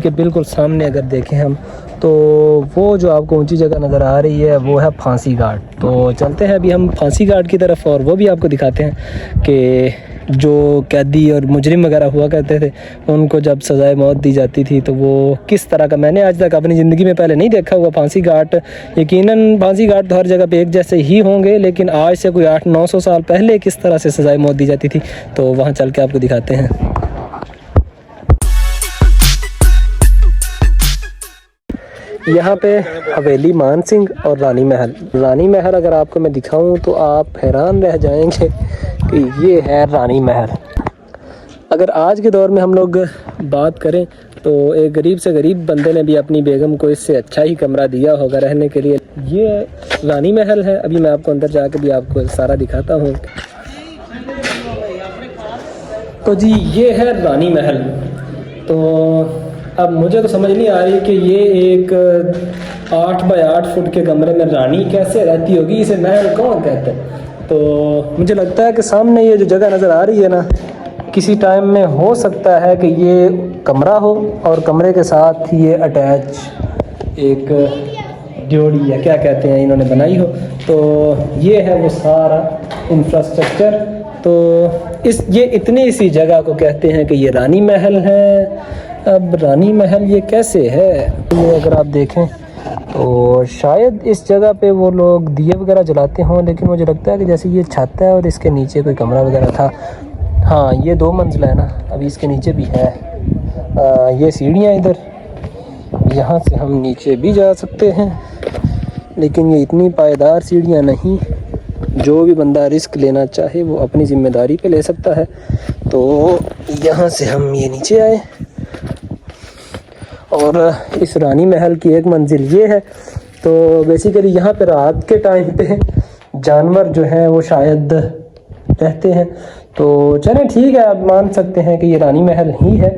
के बिल्कुल सामने अगर देखें हम तो वो जो आपको ऊंची जगह नज़र आ रही है वो है फांसी घाट। तो चलते हैं अभी हम फांसी घाट की तरफ और वो भी आपको दिखाते हैं कि जो कैदी और मुजरिम वगैरह हुआ करते थे उनको जब सज़ाए मौत दी जाती थी तो वो किस तरह का, मैंने आज तक अपनी ज़िंदगी में पहले नहीं देखा हुआ फांसी घाट। यकीनन फांसी घाट तो हर जगह पे एक जैसे ही होंगे, लेकिन आज से कोई 800-900 साल पहले किस तरह से सज़ाए मौत दी जाती थी तो वहाँ चल के आपको दिखाते हैं। यहाँ पे हवेली मान सिंह और रानी महल। रानी महल अगर आपको मैं दिखाऊं तो आप हैरान रह जाएंगे कि ये है रानी महल। अगर आज के दौर में हम लोग बात करें तो एक गरीब से गरीब बंदे ने भी अपनी बेगम को इससे अच्छा ही कमरा दिया होगा रहने के लिए। ये रानी महल है। अभी मैं आपको अंदर जाकर भी आपको सारा दिखाता हूँ। तो जी ये है रानी महल। तो अब मुझे तो समझ नहीं आ रही कि ये एक 8 बाय 8 फुट के कमरे में रानी कैसे रहती होगी, इसे महल कौन कहते हैं। तो मुझे लगता है कि सामने ये जो जगह नज़र आ रही है ना, किसी टाइम में हो सकता है कि ये कमरा हो और कमरे के साथ ये अटैच एक ड्योढ़ी या क्या कहते हैं इन्होंने बनाई हो। तो ये है वो सारा इंफ्रास्ट्रक्चर। तो ये इतनी सी जगह को कहते हैं कि ये रानी महल है। अब रानी महल ये कैसे है, ये अगर आप देखें तो शायद इस जगह पे वो लोग दिए वगैरह जलाते हों, लेकिन मुझे लगता है कि जैसे ये छत है और इसके नीचे कोई कमरा वगैरह था। हाँ ये 2 मंजिला है ना, अभी इसके नीचे भी है। ये सीढ़ियाँ इधर, यहाँ से हम नीचे भी जा सकते हैं, लेकिन ये इतनी पायदार सीढ़ियाँ नहीं। जो भी बंदा रिस्क लेना चाहे वो अपनी ज़िम्मेदारी पे ले सकता है। तो यहाँ से हम ये नीचे आए और इस रानी महल की एक मंजिल ये है। तो बेसिकली यहाँ पे रात के टाइम पे जानवर जो हैं वो शायद रहते हैं। तो चलें ठीक है, आप मान सकते हैं कि ये रानी महल ही है।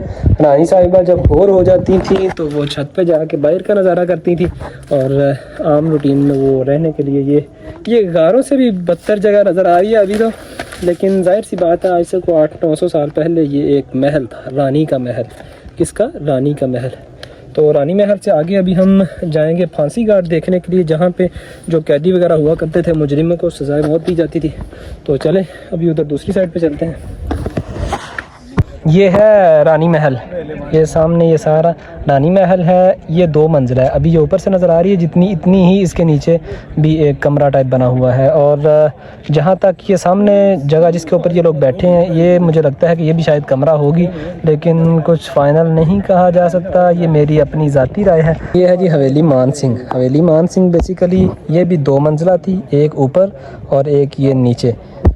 रानी साहिबा जब बोर हो जाती थी तो वो छत पे जाके बाहर का नज़ारा करती थी और आम रूटीन में वो रहने के लिए ये गारों से भी बदतर जगह नज़र आ रही है अभी तो। लेकिन जाहिर सी बात है आज से को 800-900 साल पहले ये एक महल था, रानी का महल। किसका? रानी का महल। तो रानी महल से आगे अभी हम जाएंगे फांसी घाट देखने के लिए, जहाँ पे जो कैदी वगैरह हुआ करते थे, मुजरिमों को सज़ाए मौत दी जाती थी। तो चले अभी उधर दूसरी साइड पे चलते हैं। ये है रानी महल, ये सामने ये सारा रानी महल है। ये 2 मंजिला है। अभी ये ऊपर से नज़र आ रही है जितनी, इतनी ही इसके नीचे भी एक कमरा टाइप बना हुआ है। और जहाँ तक ये सामने जगह जिसके ऊपर ये लोग बैठे हैं, ये मुझे लगता है कि ये भी शायद कमरा होगी, लेकिन कुछ फ़ाइनल नहीं कहा जा सकता। ये मेरी अपनी ज़ाती राय है। ये है जी हवेली मान सिंह। हवेली मान सिंह बेसिकली ये भी 2 मंजिला थी, एक ऊपर और एक ये नीचे।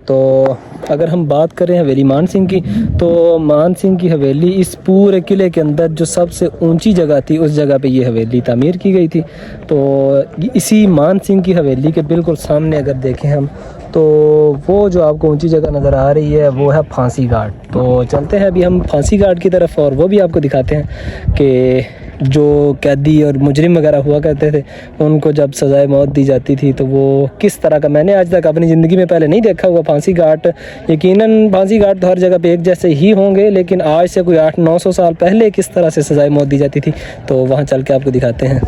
तो अगर हम बात करें हवेली मान सिंह की, तो मान सिंह की हवेली इस पूरे किले के अंदर जो सबसे ऊंची जगह थी, उस जगह पे ये हवेली तामीर की गई थी। तो इसी मान सिंह की हवेली के बिल्कुल सामने अगर देखें हम तो वो जो आपको ऊंची जगह नज़र आ रही है वो है फांसी घाट। तो चलते हैं अभी हम फांसी घाट की तरफ और वो भी आपको दिखाते हैं कि जो कैदी और मुजरिम वगैरह हुआ करते थे उनको जब सज़ाए मौत दी जाती थी तो वो किस तरह का, मैंने आज तक अपनी ज़िंदगी में पहले नहीं देखा हुआ फांसी घाट। यकीनन फांसी घाट तो हर जगह पे एक जैसे ही होंगे, लेकिन आज से कोई 800-900 साल पहले किस तरह से सज़ाए मौत दी जाती थी तो वहाँ चल के आपको दिखाते हैं।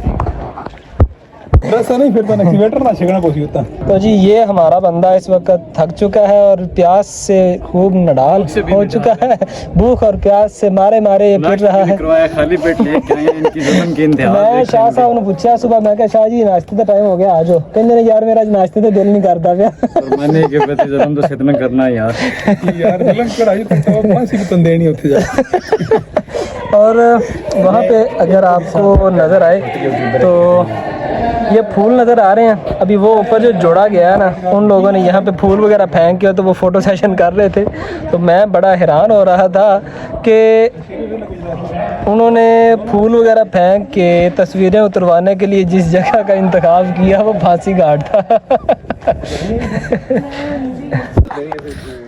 नहीं फिर ना छिगना कुछ होता। तो जी ये हमारा बंदा इस वक्त थक चुका है और प्यास से खूब नडाल हो चुका है। भूख और प्यास से मारे मारे ये फिर रहा है। खाली पेट मैं शाह साहब ने पूछा सुबह, मैं कहा शाह जी नाश्ते का टाइम हो गया आ जाओ। कहने लगे यार मेरा नाश्ते तो दिल नहीं करता गया। मैंने के प्रति जन्म तो इतना करना है यार जन्म कराई तो फांसी भी तो देनी होती है। और वहाँ पे अगर आपको नज़र आए तो ये फूल नज़र आ रहे हैं। अभी वो ऊपर जो जोड़ा गया है ना, उन लोगों ने यहाँ पे फूल वगैरह फेंक के तो वो फ़ोटो सेशन कर रहे थे। तो मैं बड़ा हैरान हो रहा था कि उन्होंने फूल वगैरह फेंक के तस्वीरें उतरवाने के लिए जिस जगह का इंतखाब किया वो फांसी घाट था।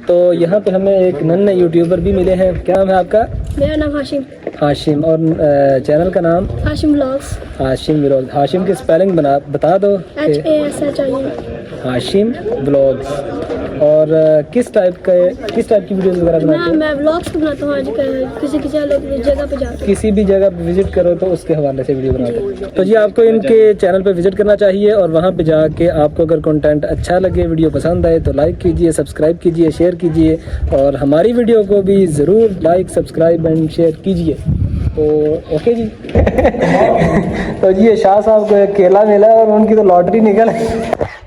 तो यहाँ पे हमें एक नन्हे यूट्यूबर भी मिले हैं। क्या नाम है आपका? मेरा नाम हाशिम। हाशिम। और चैनल का नाम? हाशिम व्लॉग्स। हाशिम व्लॉग्स। हाशिम की स्पेलिंग बता दो। HASHIM। हाशिम व्लॉग्स। और किस टाइप की वीडियोस वगैरह बनाते हैं? मैं व्लॉग्स बनाता हूँ। आजकल किसी जगह पे जाता हूँ, किसी भी जगह पे विजिट करो तो उसके हवाले से वीडियो बनाते हैं। तो जी आपको इनके चैनल पे विजिट करना चाहिए और वहाँ पे जाके आपको अगर कंटेंट अच्छा लगे, वीडियो पसंद आए तो लाइक कीजिए, सब्सक्राइब कीजिए, शेयर कीजिए और हमारी वीडियो को भी ज़रूर लाइक, सब्सक्राइब एंड शेयर कीजिए। तो ओके जी। तो जी ये शाह साहब को एक केला मिला और उनकी तो लॉटरी निकल।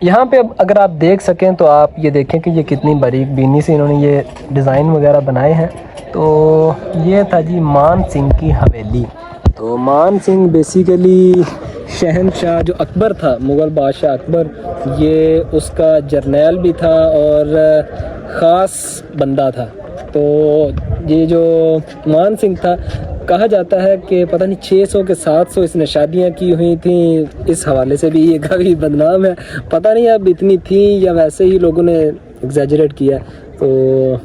यहाँ पे अब अगर आप देख सकें तो आप ये देखें कि ये कितनी बारीक बीनी से इन्होंने ये डिज़ाइन वगैरह बनाए हैं। तो ये था जी मान सिंह की हवेली। तो मान सिंह बेसिकली शहनशाह जो अकबर था, मुग़ल बादशाह अकबर, ये उसका जर्नैल भी था और ख़ास बंदा था। तो ये जो मान सिंह था, कहा जाता है कि पता नहीं 600 के 700 इसने शादियां की हुई थी। इस हवाले से भी ये काफ़ी बदनाम है। पता नहीं अब इतनी थी या वैसे ही लोगों ने एग्जैजरेट किया। तो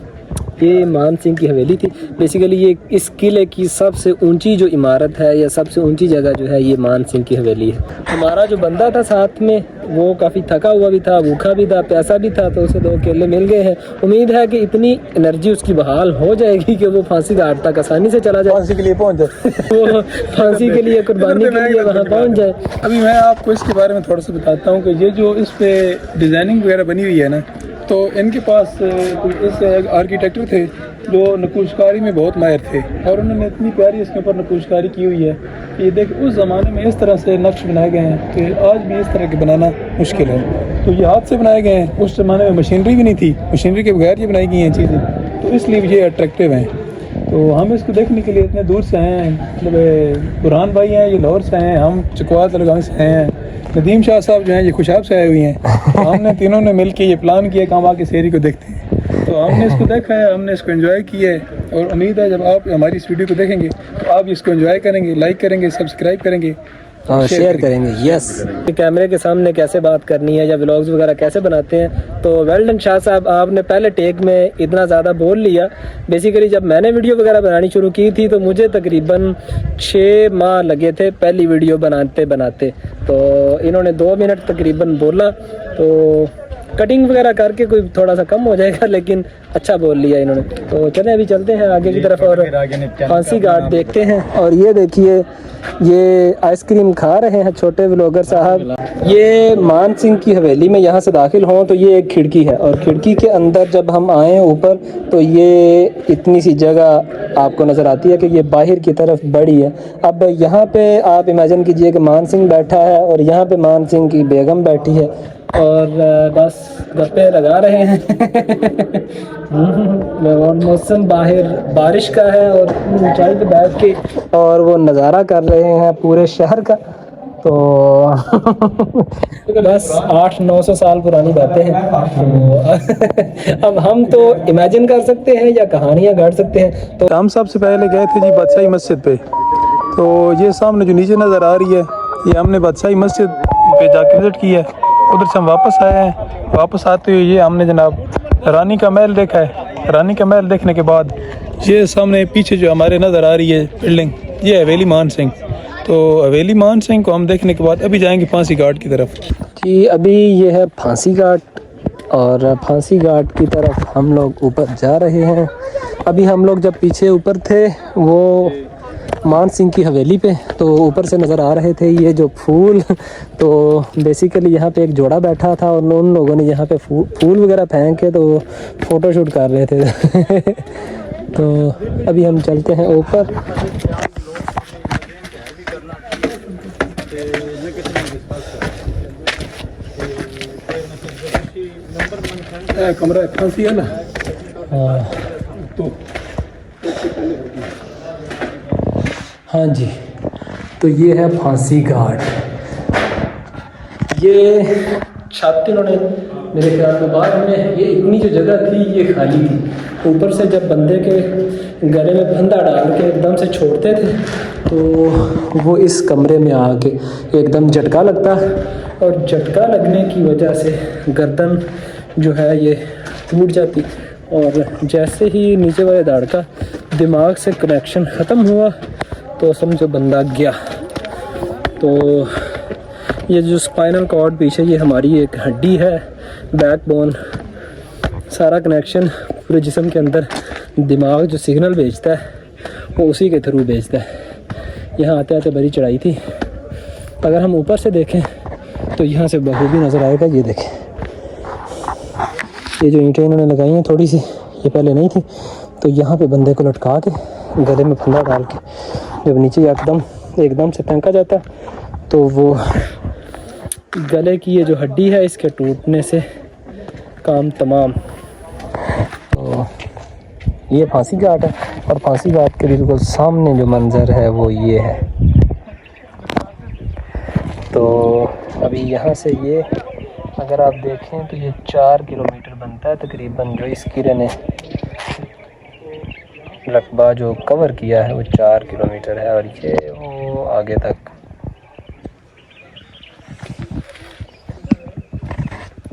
ये मान सिंह की हवेली थी। बेसिकली ये इस किले की सबसे ऊंची जो इमारत है या सबसे ऊंची जगह जो है ये मान सिंह की हवेली है। हमारा जो बंदा था साथ में वो काफ़ी थका हुआ भी था, भूखा भी था, प्यासा भी था, तो उसे 2 केले मिल गए हैं। उम्मीद है कि इतनी एनर्जी उसकी बहाल हो जाएगी कि वो फांसी घाट तक आसानी से चला जाए, फांसी के लिए पहुंच जाए। वो फांसी के लिए, कुर्बानी के लिए वहाँ पहुँच जाए। अभी मैं आपको इसके बारे में थोड़ा सा बताता हूँ कि ये जो इस पे डिज़ाइनिंग वगैरह बनी हुई है ना, तो इनके पास इस आर्किटेक्टर थे जो नक्काशी में बहुत माहिर थे और उन्होंने इतनी प्यारी इसके ऊपर नक्काशी की हुई है कि ये देख उस ज़माने में इस तरह से नक्श बनाए गए हैं कि आज भी इस तरह के बनाना मुश्किल है। तो ये हाथ से बनाए गए हैं। उस ज़माने में मशीनरी भी नहीं थी, मशीनरी के बगैर ये बनाई गई हैं चीज़ें, तो इसलिए ये अट्रैक्टिव हैं। तो हम इसको देखने के लिए इतने दूर से आए हैं। मतलब बुरहान भाई हैं, ये लाहौर से आए हैं, हम चकवात लगाव से आए हैं, नदीम शाह साहब जो हैं ये खुशाब से आए हुए हैं। हमने तीनों ने मिल के ये प्लान किया कि हम आके शहरी को देखते हैं। तो हमने इसको देखा है, हमने इसको एंजॉय किया है और उम्मीद है जब आप हमारी इस वीडियो को देखेंगे तो आप इसको एंजॉय करेंगे, लाइक करेंगे, सब्सक्राइब करेंगे और शेयर करेंगे। यस, कैमरे के सामने कैसे बात करनी है या व्लॉग्स वगैरह कैसे बनाते हैं। तो वेल डन शाह साहब, आपने पहले टेक में इतना ज़्यादा बोल लिया। बेसिकली जब मैंने वीडियो वगैरह बनानी शुरू की थी तो मुझे तकरीबन 6 माह लगे थे पहली वीडियो बनाते बनाते। तो इन्होंने 2 मिनट तकरीबन बोला, तो कटिंग वगैरह करके कोई थोड़ा सा कम हो जाएगा, लेकिन अच्छा बोल लिया इन्होंने। तो चलें अभी चलते हैं आगे की तरफ और फांसी घाट देखते हैं। और ये देखिए ये आइसक्रीम खा रहे हैं छोटे व्लॉगर साहब। ये मान सिंह की हवेली में यहाँ से दाखिल हों तो ये एक खिड़की है और खिड़की के अंदर जब हम आए ऊपर तो ये इतनी सी जगह आपको नज़र आती है कि ये बाहर की तरफ बड़ी है। अब यहाँ पे आप इमेजिन कीजिए कि मान सिंह बैठा है और यहाँ पे मान सिंह की बेगम बैठी है और बस गप्पे लगा रहे हैं। और मौसम बाहर बारिश का है और ऊंचाई पे बैठ के और वो नज़ारा कर रहे हैं पूरे शहर का। तो बस 800-900 साल पुरानी बातें हैं। तो अब हम तो इमेजिन कर सकते हैं या कहानियाँ गढ़ सकते हैं। तो हम सबसे पहले गए थे जी बादशाही मस्जिद पे। तो ये सामने जो नीचे नज़र आ रही है ये हमने बादशाही मस्जिद पे जाके विजिट किया है। उधर से हम वापस आए हैं। वापस आते हुए ये हमने जनाब रानी का महल देखा है। रानी का महल देखने के बाद ये सामने पीछे जो हमारे नज़र आ रही है बिल्डिंग, ये हवेली मान सिंह। तो हवेली मान सिंह को हम देखने के बाद अभी जाएंगे फांसी घाट की तरफ। जी अभी ये है फांसी घाट और फांसी घाट की तरफ हम लोग ऊपर जा रहे हैं। अभी हम लोग जब पीछे ऊपर थे वो मान सिंह की हवेली पे, तो ऊपर से नज़र आ रहे थे ये जो फूल। तो बेसिकली यहाँ पे एक जोड़ा बैठा था और उन लोगों ने यहाँ पे फूल वगैरह फेंक के तो फ़ोटो शूट कर रहे थे। तो अभी हम चलते हैं ऊपर। कमरा फांसी है ना। तो हाँ जी, तो ये है फांसी घाट। ये छत इन्होंने मेरे ख्याल में बाद में ये इतनी जो जगह थी ये खाली थी। ऊपर से जब बंदे के गले में फंदा डाल के एकदम से छोड़ते थे तो वो इस कमरे में आके एकदम झटका लगता और झटका लगने की वजह से गर्दन जो है ये टूट जाती और जैसे ही नीचे वाले दाढ़ का दिमाग से कनेक्शन ख़त्म हुआ तो समझो बंदा गया। तो ये जो स्पाइनल कॉर्ड पीछे ये हमारी एक हड्डी है, बैकबोन, सारा कनेक्शन पूरे जिस्म के अंदर दिमाग जो सिग्नल भेजता है वो उसी के थ्रू भेजता है। यहाँ आते आते बड़ी चढ़ाई थी। अगर हम ऊपर से देखें तो यहाँ से बखूबी नज़र आएगा। ये देखें, ये जो ईंटें इन्होंने लगाई हैं थोड़ी सी, ये पहले नहीं थी, तो यहाँ पे बंदे को लटका के गले में फंदा डाल के जब नीचे एकदम से फेंका जाता तो वो गले की ये जो हड्डी है इसके टूटने से काम तमाम। तो ये फांसी घाट है और फांसी घाट के बिल्कुल सामने जो मंज़र है वो ये है। तो अभी यहाँ से ये अगर आप देखें तो ये 4 किलोमीटर बनता है तकरीबन। जो इस किले ने रकबा जो कवर किया है वो 4 किलोमीटर है और ये वो आगे तक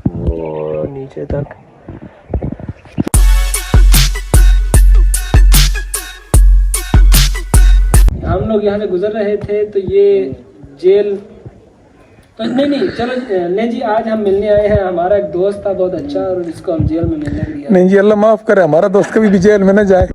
वो नीचे तक। हम लोग यहाँ से गुजर रहे थे तो ये जेल तो नहीं चलो नहीं जी, आज हम मिलने आए हैं। हमारा एक दोस्त था बहुत अच्छा और इसको हम जेल में मिलने गया। नहीं जी, अल्लाह माफ़ करे, हमारा दोस्त कभी भी जेल में न जाए।